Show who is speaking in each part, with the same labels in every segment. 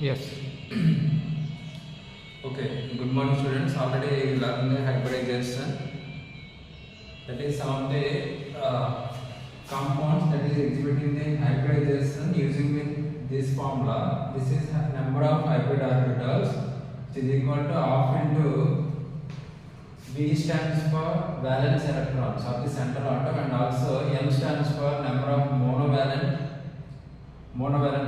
Speaker 1: Yes.
Speaker 2: Okay, good morning students. Already learned the hybridization. That is some of the compounds that is exhibiting the hybridization using this formula. This is number of hybrid orbitals, which is equal to half into V stands for valence electrons of the central atom, and also M stands for number of monovalent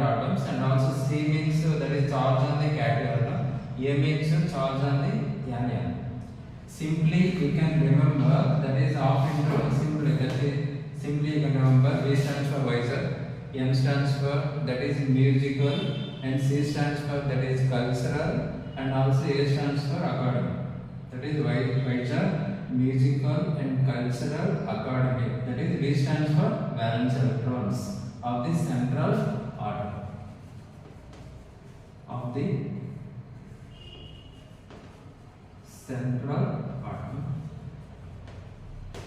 Speaker 2: atoms, and also C means that is charge on the cation, A means charge on the anion. Simply you can remember that is half into simply you can remember V stands for visor, M stands for that is musical, and C stands for that is cultural, and also A stands for academic. That is visor, musical, and cultural academic. That is V stands for valence electrons of the central atom of the central atom.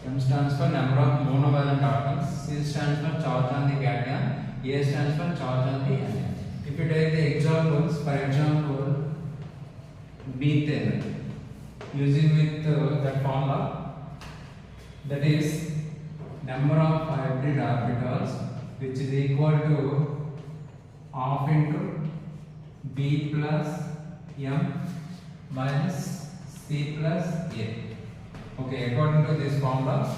Speaker 2: M stands for number of monovalent atoms, C stands for charge on the cation, A stands for charge on the anion. If you take the examples, for example, methane, using with that formula, that is number of hybrid orbitals, which is equal to half into B plus M minus C plus A. Okay, according to this formula,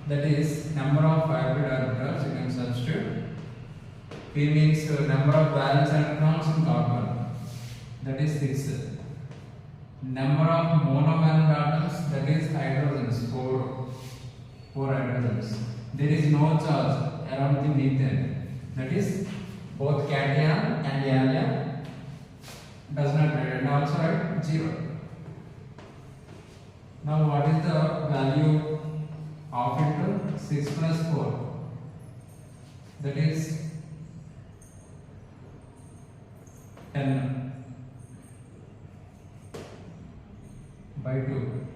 Speaker 2: that is number of hybrid orbitals, you can substitute. P means number of valence electrons in carbon, that is 6. Number of monovalent atoms, that is hydrogens, 4 hydrogens. There is no charge around the methane, that is both cation and anion does not write, and also write 0. Now what is the value of into 6 plus 4? That is 10 by 2.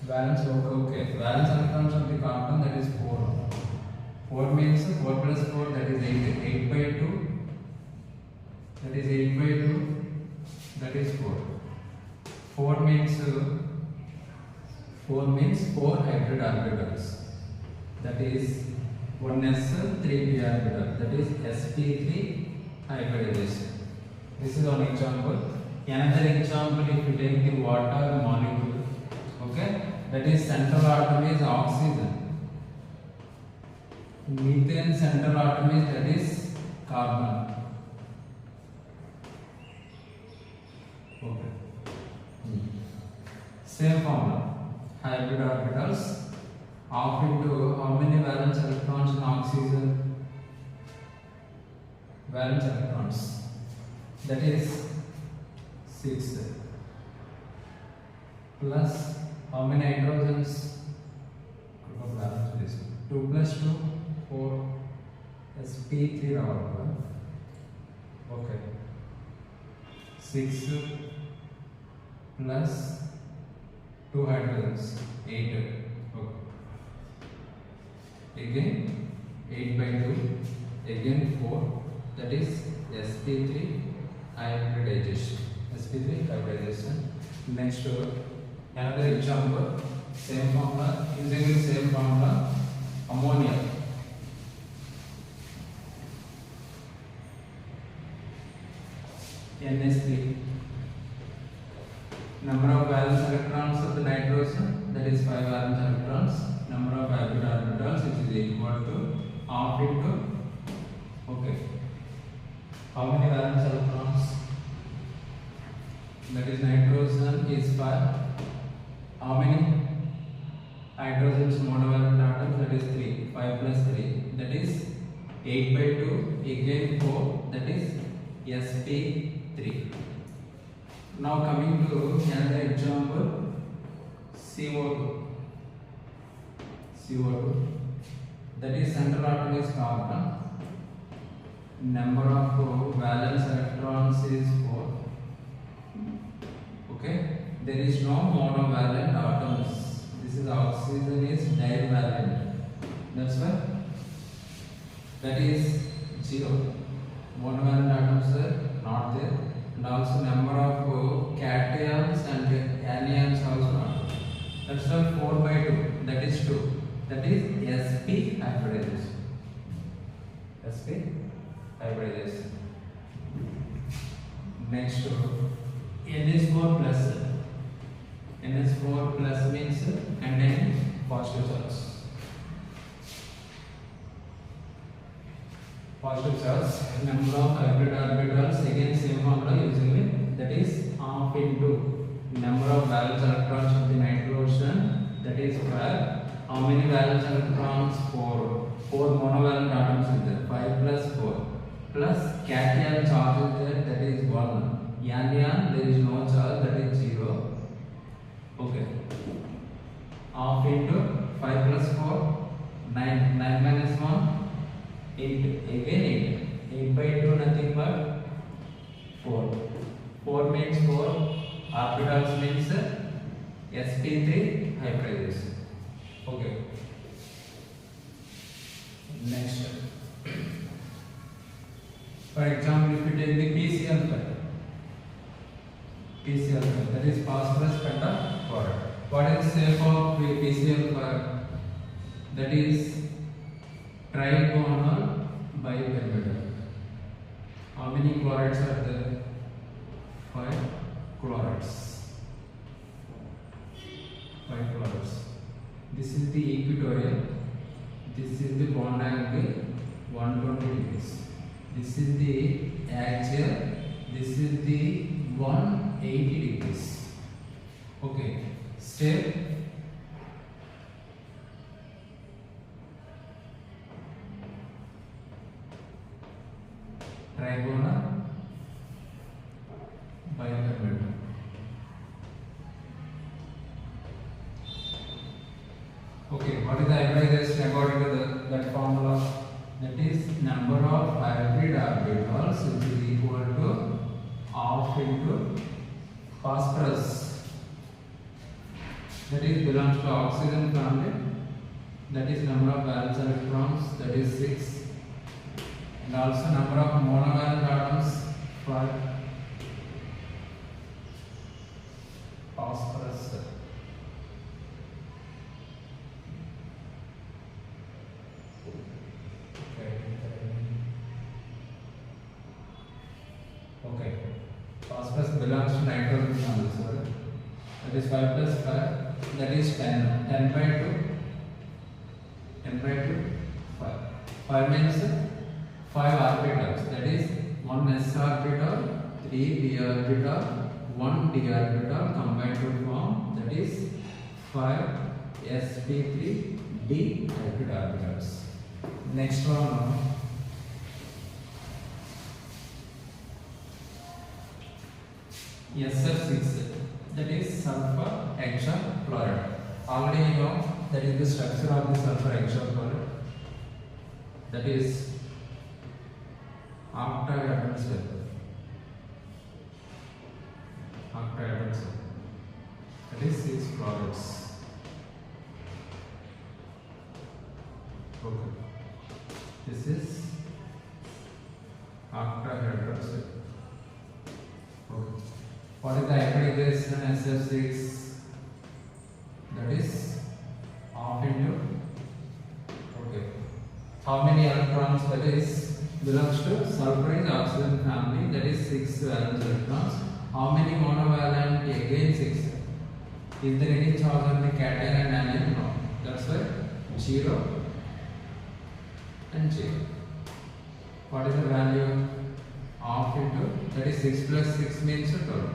Speaker 2: Valence, okay. Valence electrons of the carbon, that is 4. 4 means 4 plus 4, that is 8. 8 by 2, that is 8 by 2, that is 4. 4 means 4 hybrid orbitals, that is 1s 3p orbital, that is sp3 hybridization. This is one example. Another example, if you take the water molecule, okay, that is central atom is oxygen. Methane central atom is that is carbon. Okay. Same formula. Hybrid orbitals. Half into how many valence electrons in oxygen? Valence electrons. That is 6. Plus how many hydrogens? 2 plus 2, 4. sp3 orbital. Okay. 6 plus 2 hydrogens, 8. Okay. Again 8 by 2, again 4, that is sp3 hybridization. sp3 hybridization. Next another example, same formula, using the same formula, ammonia. NS3. Number of valence electrons of the nitrogen, that is 5 valence electrons. Number of hybrid orbitals, which is equal to half into, okay, how many valence electrons? That is nitrogen is 5. How many hydrogens monovalent atoms? That is 3. 5 plus 3, that is 8 by 2, again 4, that is sp3. Now coming to another example, CO2. That is central atom is carbon. Number of valence electrons is 4. Okay. There is no monovalent atoms. This is oxygen is divalent. That's why that is 0. Monovalent atoms are not there, and also number of cations and anions also not there. That's why 4 by 2, that is 2. That is sp hybridization. sp hybridization. Next, NH4 plus. NH4 plus means containing positive charge. Positive charge, number of hybrid orbitals, again same formula using it, that is half into number of valence electrons of the nitrogen, that is 5. How many valence electrons? 4. 4 monovalent atoms is there, 5 plus 4. Plus cation charge is there, that is 1. Anion, there is no charge, that is 0. Okay. Half into 5 plus 4, 9. 9 minus 1. 8, again 8. 8 by 2 nothing but 4. 4 means 4. Orbitals means sp3 hybridization. Okay. Next. For example, if you take the PCl file. PCl file, that is phosphorus pentachloride. What is the shape of PCl file? That is trigonal bipyramidal. How many chlorides are there? 5 chlorides. 5 chlorides. This is the equatorial. This is the bond angle 120 degrees. This is the axial. This is the 180 degrees. Okay. Step. Trigonal bipyramidal. Okay, what is the hybridization according to that formula? That is number of hybrid orbitals which is equal to half into phosphorus. That is belongs to oxygen family. That is number of valence electrons, that is 6. And also number of monovalent atoms, 5. Phosphorus. Okay. Phosphorus belongs to nitrogen family, sorry. That is 5 plus 5. That is 10. 10 by 2. 10 by 2. 5. 5 means 5 orbitals. That is 1 s orbital, 3 p orbital, 1 d orbital combined to form. That is 5 sp3 d hybrid orbitals. Next one. SF6, that is sulfur hexafluoride. Already you know that is the structure of the sulfur hexafluoride. That is octahedral cell. Octahedral cell. That is 6 chlorides. Okay. This is octahedral cell. Okay. What is the hybridization SF6? That is half into. Okay. How many electrons? That is belongs to sulfurous oxygen family. That is 6 valence electrons. How many monovalent? Again 6. Is there any charge on the cation and anion? No. That's why 0 and 0. What is the value? Half into. That is 6 plus 6 means 12.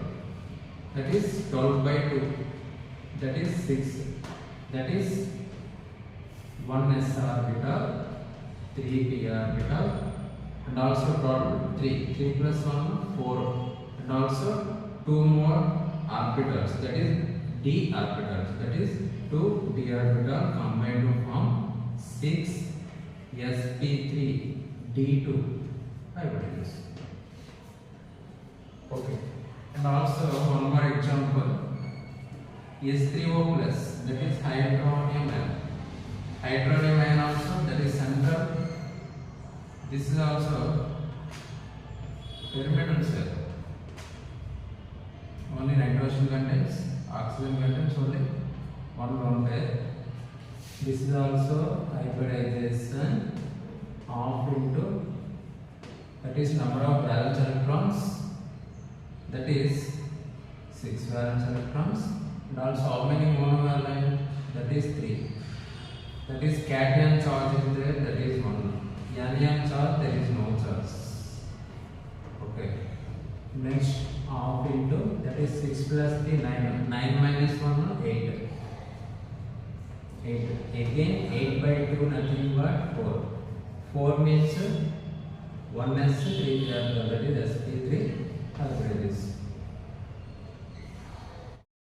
Speaker 2: That is 12 by 2. That is 6. That is 1 s orbital, 3 p orbital, and also total 3. 3 plus 1, 4. And also 2 more orbitals. That is d orbitals. That is 2 d orbital combined to form 6 sp3 d2 hybridization. Okay. And also one more example. S3O plus, that is hydronium ion. Hydronium ion also, that is central. This is also pyramidal cell. Only nitrogen contains, oxygen contains only one lone pair. This is also hybridization half into, that is number of valence electrons, that is 6 valence electrons, and also how many monovalent, that is 3. That is cation charge is there, that is 1. Anion charge, there is no charge. Okay. Next half into, that is 6 plus 3, 9. 9 minus 1, 8. 8. Again 8 by 2 nothing but 4. 4 means 1s 3, that is sp3 hybridization.